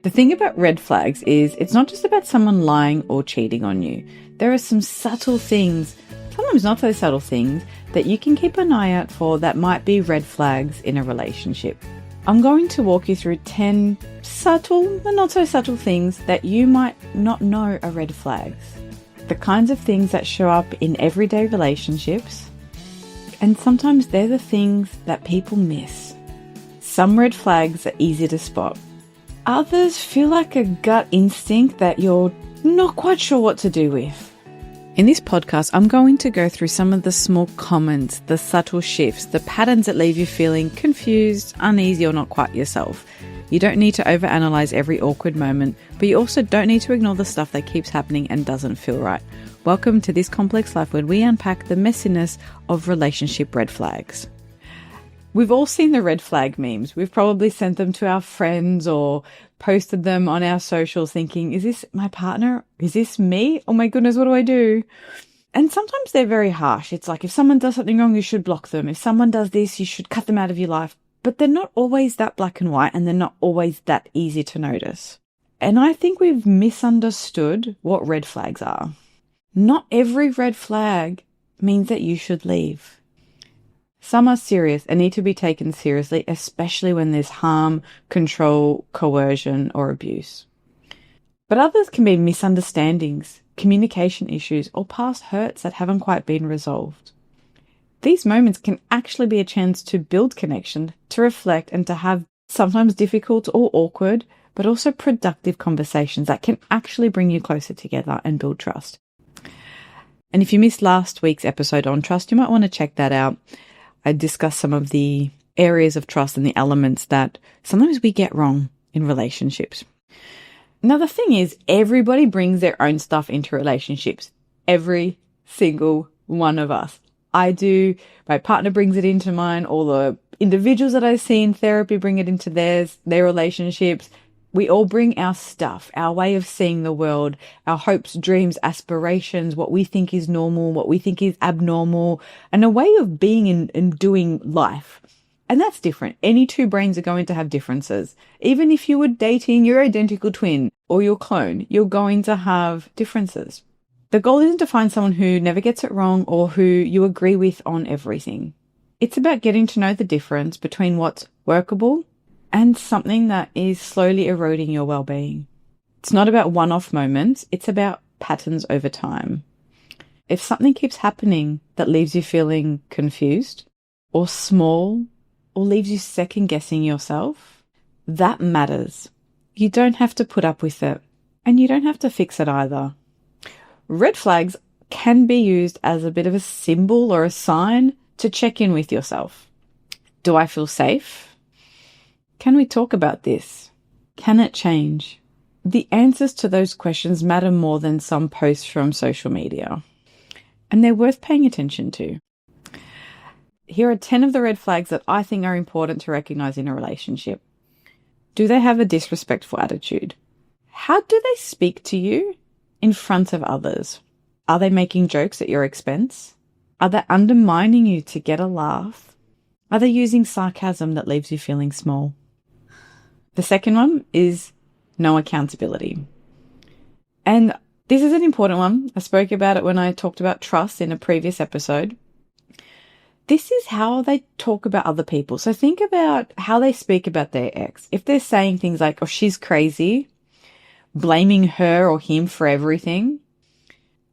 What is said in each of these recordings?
The thing about red flags is it's not just about someone lying or cheating on you. There are some subtle things, sometimes not so subtle things, that you can keep an eye out for that might be red flags in a relationship. I'm going to walk you through 10 subtle and not so subtle things that you might not know are red flags. The kinds of things that show up in everyday relationships, and sometimes they're the things that people miss. Some red flags are easy to spot. Others feel like a gut instinct that you're not quite sure what to do with. In this podcast, I'm going to go through some of the small comments, the subtle shifts, the patterns that leave you feeling confused, uneasy, or not quite yourself. You don't need to overanalyze every awkward moment, but you also don't need to ignore the stuff that keeps happening and doesn't feel right. Welcome to This Complex Life, where we unpack the messiness of relationship red flags. We've all seen the red flag memes. We've probably sent them to our friends or posted them on our socials thinking, is this my partner? Is this me? Oh my goodness, what do I do? And sometimes they're very harsh. It's like if someone does something wrong, you should block them. If someone does this, you should cut them out of your life. But they're not always that black and white, and they're not always that easy to notice. And I think we've misunderstood what red flags are. Not every red flag means that you should leave. Some are serious and need to be taken seriously, especially when there's harm, control, coercion, or abuse. But others can be misunderstandings, communication issues, or past hurts that haven't quite been resolved. These moments can actually be a chance to build connection, to reflect, and to have sometimes difficult or awkward, but also productive conversations that can actually bring you closer together and build trust. And if you missed last week's episode on trust, you might want to check that out. I discussed some of the areas of trust and the elements that sometimes we get wrong in relationships. Now, the thing is, everybody brings their own stuff into relationships. Every single one of us. I do. My partner brings it into mine. All the individuals that I see in therapy bring it into their relationships. We all bring our stuff, our way of seeing the world, our hopes, dreams, aspirations, what we think is normal, what we think is abnormal, and a way of being and doing life. And that's different. Any two brains are going to have differences. Even if you were dating your identical twin or your clone, you're going to have differences. The goal isn't to find someone who never gets it wrong or who you agree with on everything. It's about getting to know the difference between what's workable and something that is slowly eroding your well-being. It's not about one-off moments, it's about patterns over time. If something keeps happening that leaves you feeling confused or small or leaves you second-guessing yourself, that matters. You don't have to put up with it, and you don't have to fix it either. Red flags can be used as a bit of a symbol or a sign to check in with yourself. Do I feel safe? Can we talk about this? Can it change? The answers to those questions matter more than some posts from social media, and they're worth paying attention to. Here are 10 of the red flags that I think are important to recognize in a relationship. Do they have a disrespectful attitude? How do they speak to you in front of others? Are they making jokes at your expense? Are they undermining you to get a laugh? Are they using sarcasm that leaves you feeling small? The second one is no accountability. And this is an important one. I spoke about it when I talked about trust in a previous episode. This is how they talk about other people. So think about how they speak about their ex. If they're saying things like, oh, she's crazy, blaming her or him for everything,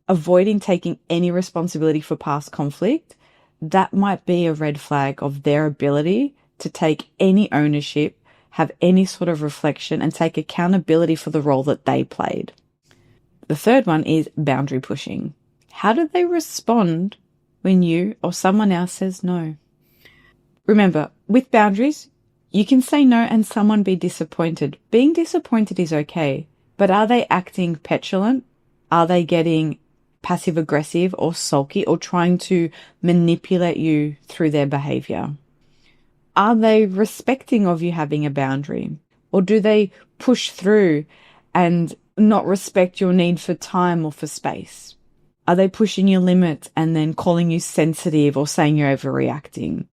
avoiding taking any responsibility for past conflict, that might be a red flag of their ability to take any ownership, have any sort of reflection, and take accountability for the role that they played. The third one is boundary pushing. How do they respond when you or someone else says no? Remember, with boundaries, you can say no and someone be disappointed. Being disappointed is okay, but are they acting petulant? Are they getting passive aggressive or sulky or trying to manipulate you through their behavior? Are they respecting of you having a boundary? Or do they push through and not respect your need for time or for space? Are they pushing your limits and then calling you sensitive or saying you're overreacting?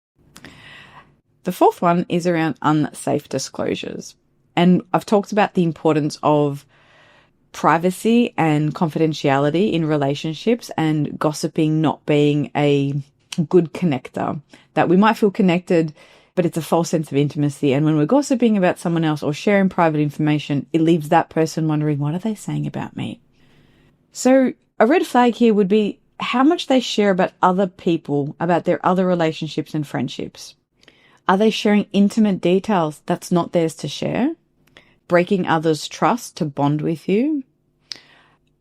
The fourth one is around unsafe disclosures. And I've talked about the importance of privacy and confidentiality in relationships, and gossiping not being a good connector. That we might feel connected, but it's a false sense of intimacy. And when we're gossiping about someone else or sharing private information, it leaves that person wondering, what are they saying about me? So a red flag here would be how much they share about other people, about their other relationships and friendships. Are they sharing intimate details that's not theirs to share? Breaking others' trust to bond with you?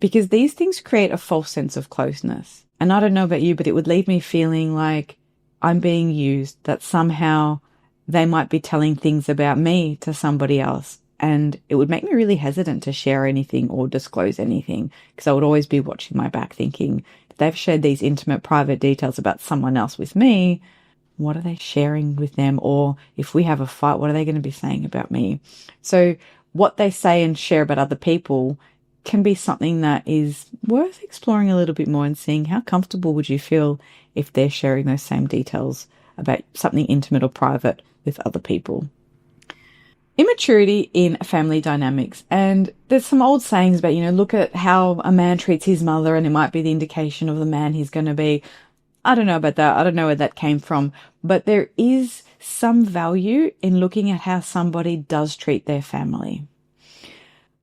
Because these things create a false sense of closeness. And I don't know about you, but it would leave me feeling like I'm being used, that somehow they might be telling things about me to somebody else. And it would make me really hesitant to share anything or disclose anything, because I would always be watching my back thinking, if they've shared these intimate private details about someone else with me, what are they sharing with them? Or if we have a fight, what are they going to be saying about me? So what they say and share about other people can be something that is worth exploring a little bit more and seeing how comfortable would you feel if they're sharing those same details about something intimate or private with other people. Immaturity in family dynamics. And there's some old sayings about, look at how a man treats his mother and it might be the indication of the man he's going to be. I don't know about that. I don't know where that came from, but there is some value in looking at how somebody does treat their family.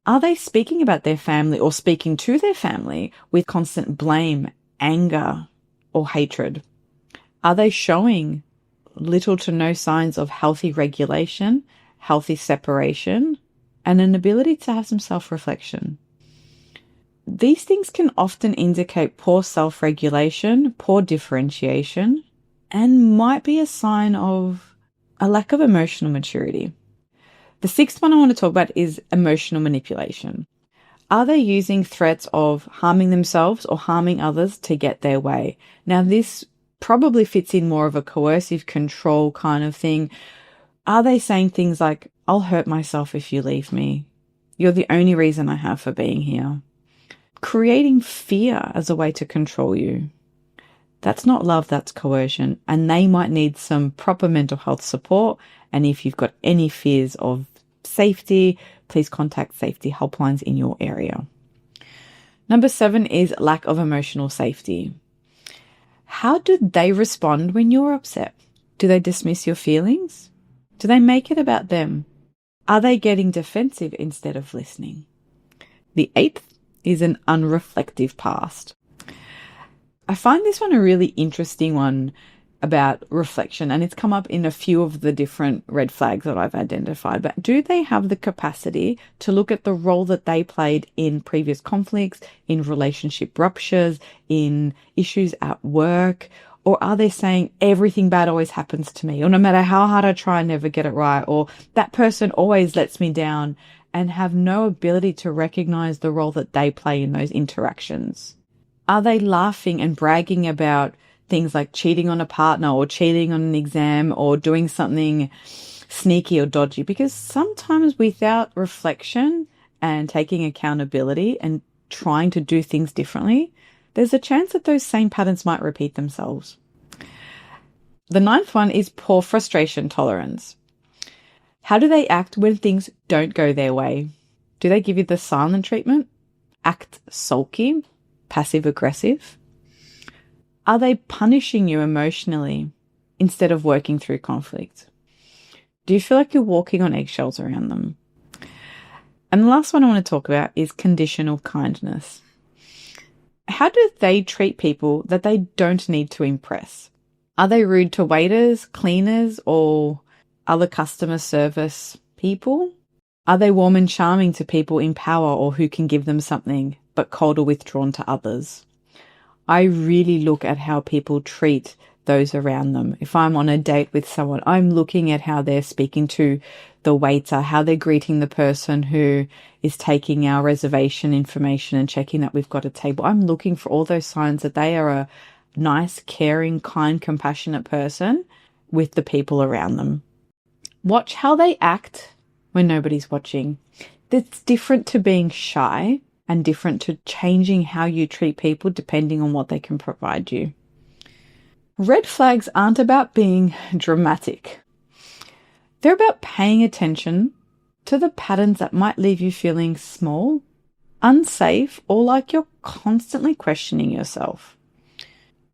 Are they speaking about their family or speaking to their family with constant blame, anger, or hatred? Are they showing little to no signs of healthy regulation, healthy separation, and an ability to have some self-reflection? These things can often indicate poor self-regulation, poor differentiation, and might be a sign of a lack of emotional maturity. The sixth one I want to talk about is emotional manipulation. Are they using threats of harming themselves or harming others to get their way? Now, this probably fits in more of a coercive control kind of thing. Are they saying things like, I'll hurt myself if you leave me. You're the only reason I have for being here. Creating fear as a way to control you. That's not love, that's coercion. And they might need some proper mental health support. And if you've got any fears of safety, please contact safety helplines in your area. Number 7 is lack of emotional safety. How do they respond when you're upset? Do they dismiss your feelings? Do they make it about them? Are they getting defensive instead of listening? The 8th is an unreflective past. I find this one a really interesting one about reflection, and it's come up in a few of the different red flags that I've identified. But do they have the capacity to look at the role that they played in previous conflicts, in relationship ruptures, in issues at work? Or are they saying everything bad always happens to me, or no matter how hard I try, I never get it right, or that person always lets me down, and have no ability to recognize the role that they play in those interactions? Are they laughing and bragging about things like cheating on a partner or cheating on an exam or doing something sneaky or dodgy? Because sometimes without reflection and taking accountability and trying to do things differently, there's a chance that those same patterns might repeat themselves. The 9th one is poor frustration tolerance. How do they act when things don't go their way? Do they give you the silent treatment? Act sulky? Passive aggressive? Are they punishing you emotionally instead of working through conflict? Do you feel like you're walking on eggshells around them? And the last one I want to talk about is conditional kindness. How do they treat people that they don't need to impress? Are they rude to waiters, cleaners, or other customer service people? Are they warm and charming to people in power or who can give them something, but cold or withdrawn to others? I really look at how people treat those around them. If I'm on a date with someone, I'm looking at how they're speaking to the waiter, how they're greeting the person who is taking our reservation information and checking that we've got a table. I'm looking for all those signs that they are a nice, caring, kind, compassionate person with the people around them. Watch how they act when nobody's watching. That's different to being shy and different to changing how you treat people depending on what they can provide you. Red flags aren't about being dramatic. They're about paying attention to the patterns that might leave you feeling small, unsafe, or like you're constantly questioning yourself.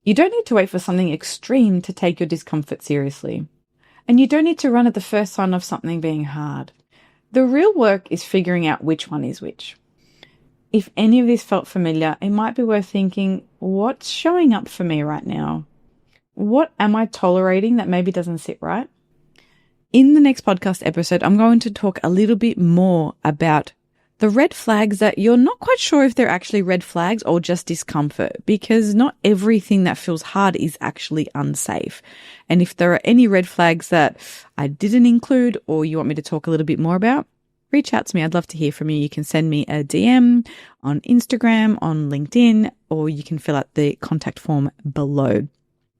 You don't need to wait for something extreme to take your discomfort seriously. And you don't need to run at the first sign of something being hard. The real work is figuring out which one is which. If any of this felt familiar, it might be worth thinking, what's showing up for me right now? What am I tolerating that maybe doesn't sit right? In the next podcast episode, I'm going to talk a little bit more about the red flags that you're not quite sure if they're actually red flags or just discomfort, because not everything that feels hard is actually unsafe. And if there are any red flags that I didn't include or you want me to talk a little bit more about, reach out to me. I'd love to hear from you. You can send me a DM on Instagram, on LinkedIn, or you can fill out the contact form below.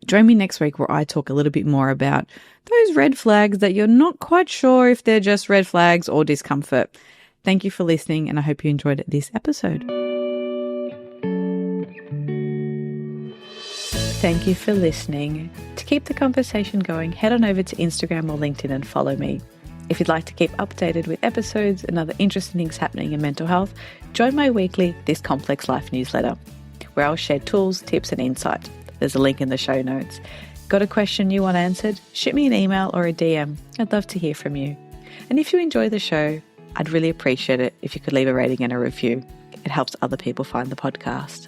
Join me next week where I talk a little bit more about those red flags that you're not quite sure if they're just red flags or discomfort. Thank you for listening, and I hope you enjoyed this episode. Thank you for listening. To keep the conversation going, head on over to Instagram or LinkedIn and follow me. If you'd like to keep updated with episodes and other interesting things happening in mental health, join my weekly This Complex Life newsletter, where I'll share tools, tips, and insight. There's a link in the show notes. Got a question you want answered? Shoot me an email or a DM. I'd love to hear from you. And if you enjoy the show, I'd really appreciate it if you could leave a rating and a review. It helps other people find the podcast.